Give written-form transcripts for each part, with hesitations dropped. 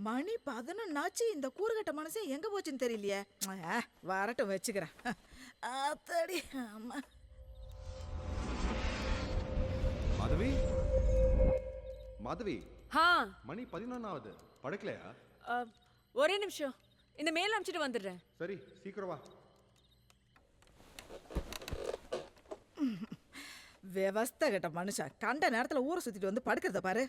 மணி 11 இந்த கூறுகட்ட மனுஷன் எங்க போச்சுன்னு தெரியலையே. வரட்டும் வச்சுக்கிறேன். ஆத்தாடி அம்மா. மாதவி மாதவி, ஹா மணி 11 படுக்கலையா? ஒரே நிமிஷம், இந்த மேல் அனுப்பிச்சிட்டு வந்துடுறேன். சரி சீக்கிரம் வா. விவஸ்தை கட்ட மனுஷன் கண்ட நேரத்துல ஊரை சுத்திட்டு வந்து படுக்கிறத பாரு.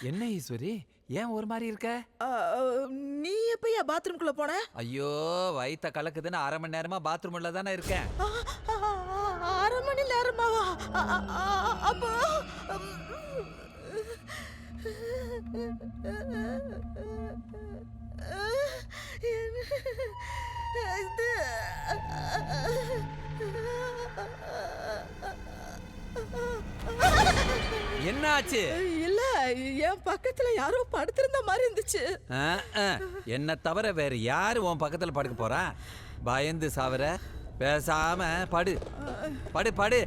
என்ன ஈஸ்வரி, ஏன் ஒரு மாதிரி இருக்க? நீ எப்பயா பாத்ரூம்குள்ள போன? ஐயோ, வயித்த கலக்குதுன்னு 1/2 மணி நேரமா பாத்ரூம்ல தானே இருக்கேன். 1/2 மணி நேரமாவா? அப்போ என்ன ஆச்சு? இல்ல, என் பக்கத்துல யாரோ படுத்திருந்த மாதிரி இருந்துச்சு. என்ன தவிர வேற யாரு உன் பக்கத்துல படுக்க போறா? பயந்து சாவர, பேசாம படு படு படு.